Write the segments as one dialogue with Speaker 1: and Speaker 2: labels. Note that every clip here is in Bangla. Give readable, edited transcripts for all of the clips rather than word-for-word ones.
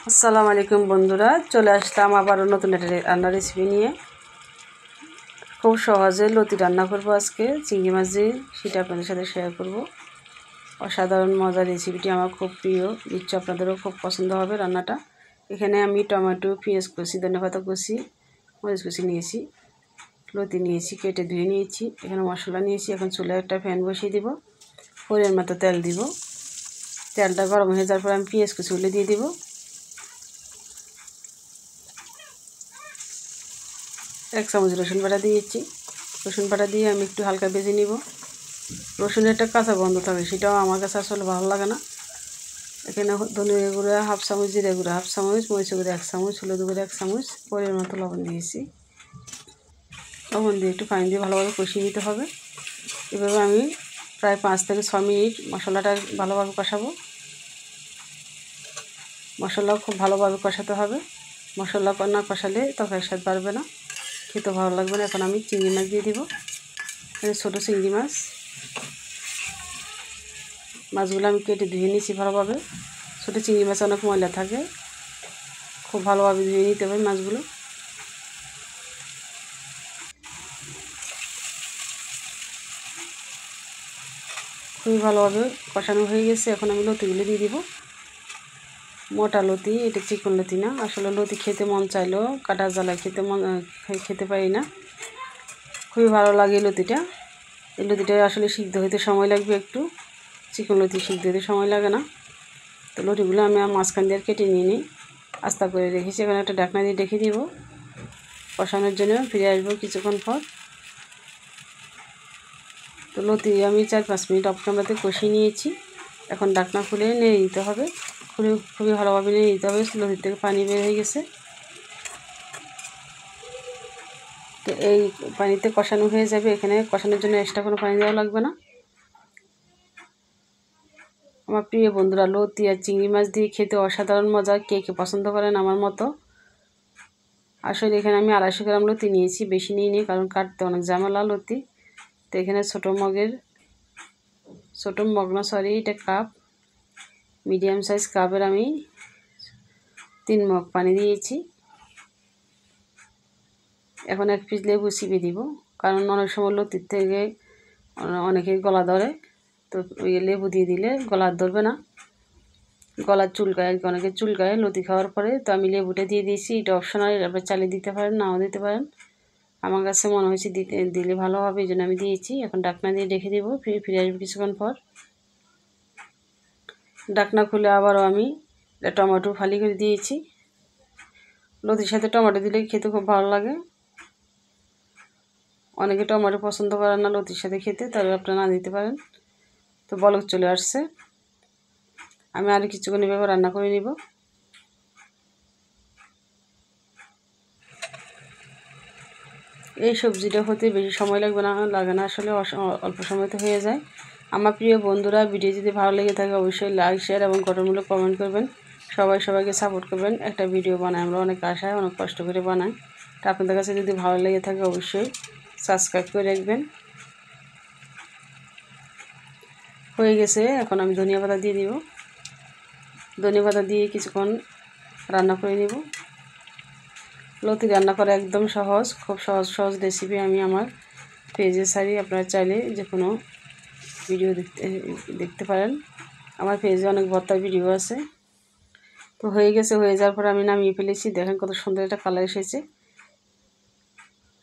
Speaker 1: আসসালামু আলাইকুম বন্ধুরা, চলে আসলাম আবারও নতুন একটা রান্নার রেসিপি নিয়ে। খুব সহজে লতি রান্না করব আজকে, চিংড়ি মাছ দিয়ে, সেটা আপনাদের সাথে শেয়ার করব। অসাধারণ মজার রেসিপিটি আমার খুব প্রিয়, নিশ্চয় আপনাদেরও খুব পছন্দ হবে রান্নাটা। এখানে আমি টমেটো, পেঁয়াজ কুচি, ধনেপাতা কুচি, মরিচ কুচি নিয়েছি, লতি নিয়েছি, কেটে ধুয়ে নিয়েছি। এখানে মশলা নিয়েছি। এখন চুলায় একটা প্যান বসিয়ে দিব, পরিমাণ মতো তেল দিব। তেলটা গরম হয়ে যাওয়ার পর আমি পেঁয়াজ কুচিগুলো দিয়ে দিব। 1 চামচ রসুন বাটা দিয়েছি। রসুন বাটা দিয়ে আমি একটু হালকা ভেজে নিব। রসুনের একটা কাঁচা গন্ধ থাকে, সেটাও আমার কাছে আসলে ভালো লাগে না। এখানে ধনিয়া গুঁড়া 1/2 চামচ, জিরা গুঁড়া 1/2 চামচ, মরিচ গুঁড়া 1 চামচ, হলুদ গুঁড়া 1 চামচ, পরিমাণ মতো লবণ দিয়েছি। লবণ দিয়ে একটু পানি দিয়ে ভালোভাবে কষিয়ে নিতে হবে। এভাবে আমি প্রায় 5 থেকে 6 মিনিট মশলাটা ভালোভাবে কষাবো। মশলাও খুব ভালোভাবে কষাতে হবে। মশলা না কষালে তরকারির স্বাদ বাড়বে না, খেতে ভালো লাগবে না। এখন আমি চিংড়ি মাছ দিয়ে দিব। ছোটো চিংড়ি মাছ, মাছগুলো আমি কেটে ধুয়ে নিয়েছি ভালোভাবে। ছোটো চিংড়ি মাছ অনেক ময়লা থাকে, খুব ভালোভাবে ধুয়ে নিতে হবে মাছগুলো। খুবই ভালোভাবে কষানো হয়ে গেছে। এখন আমি লতিগুলো দিয়ে দিব। মোটা লতি, এটা চিকন লতি না। আসলে লতি খেতে মন চাইলেও কাটা জ্বালায় খেতে পারি না। খুবই ভালো লাগে লতিটা। এই লতিটা আসলে সিদ্ধ হইতে সময় লাগবে একটু, চিকন লতি সিদ্ধ হইতে সময় লাগে না। তো লতিগুলো আমি মাঝখান দিয়ে কেটে নিয়ে নিই, আস্তা করে রেখেছি। এখানে একটা ঢাকনা দিয়ে রেখে দিব কষানোর জন্য। ফিরে আসবো কিছুক্ষণ পর। তো লতি আমি 4-5 মিনিট অফ ক্যামেরাতে কষিয়ে নিয়েছি। এখন ঢাকনা খুলে নেড়ে দিতে হবে, খুবই ভালোভাবে নেড়ে দিতে হবে। লতির থেকে পানি বের হয়ে গেছে। তো এই পানিতে কষানো হয়ে যাবে। এখানে কষানোর জন্য এক্সট্রা কোনো পানি দেওয়া লাগবে না। আমার প্রিয় বন্ধুরা, লতি আর চিংড়ি মাছ দিয়ে খেতে অসাধারণ মজা। কে কে পছন্দ করেন আমার মতো? আসলে এখানে আমি 250 গ্রাম লতি নিয়েছি, বেশি নিয়ে কারণ কাটতে অনেক ঝামেলা লতি। তো এখানে ছোটো মগ না, সরি, এটা কাপ, মিডিয়াম সাইজ কাপের আমি 3 মগ পানি দিয়েছি। এখন 1 পিস লেবু চিপে দিব, কারণ অনেক সময় লতির থেকে অনেকে গলা ধরে। তো ওই লেবু দিয়ে দিলে গলা ধরবে না, গলার চুলকায়, অনেকে চুলকায় লতি খাওয়ার পরে। তো আমি লেবুটা দিয়ে দিয়েছি। এটা অপশনাল, এবার চালিয়ে দিতে পারেন, নাও দিতে পারেন। আমার কাছে মনে হয়েছে দিলে ভালো হবে, এই জন্য আমি দিয়েছি। এখন ঢাকনা দিয়ে রেখে দেবো, ফিরে আসবো কিছুক্ষণ পর। ঢাকনা খুলে আবারও আমি টমেটো ফালি করে দিয়েছি। লতির সাথে টমেটো দিলে খেতে খুব ভালো লাগে। অনেকে টমেটো পছন্দ করেন না লতির সাথে খেতে, তাহলে আপনারা না দিতে পারেন। তো বলক চলে আসছে, আমি আরও কিছুক্ষণ এভাবে রান্না করে নিব। এই সবজিটা হতে বেশি সময় লাগে না আসলে, অল্প সময়তে হয়ে যায়। আমার প্রিয় বন্ধুরা, ভিডিও যদি ভালো লেগে থাকে অবশ্যই লাইক, শেয়ার এবং গঠনমূলক কমেন্ট করবেন। সবাইকে সাপোর্ট করবেন। একটা ভিডিও বানাই আমরা অনেক আশায়, অনেক কষ্ট করে বানাই। তা আপনাদের কাছে যদি ভালো লেগে থাকে অবশ্যই সাবস্ক্রাইব করে রাখবেন। হয়ে গেছে, এখন আমি ধনিয়া পাতা দিয়ে দিব। ধনিয়া পাতা দিয়ে কিছুক্ষণ রান্না করে নিব। লতি রান্না করা একদম সহজ, খুব সহজ রেসিপি আমি আমার পেজে ছাড়ি। আপনারা চাইলে যে কোনো ভিডিও দেখতে পারেন। আমার পেজে অনেক ভর্তা ভিডিও আছে। তো হয়ে গেছে, হয়ে যাওয়ার পর আমি নামিয়ে ফেলেছি। দেখেন কত সুন্দর একটা কালার এসেছে।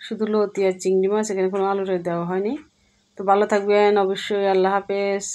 Speaker 1: শুধু লতি আর চিংড়ি মাছ, এখানে কোনো আলু দেওয়া হয়নি। তো ভালো থাকবেন অবশ্যই। আল্লাহ হাফেজ।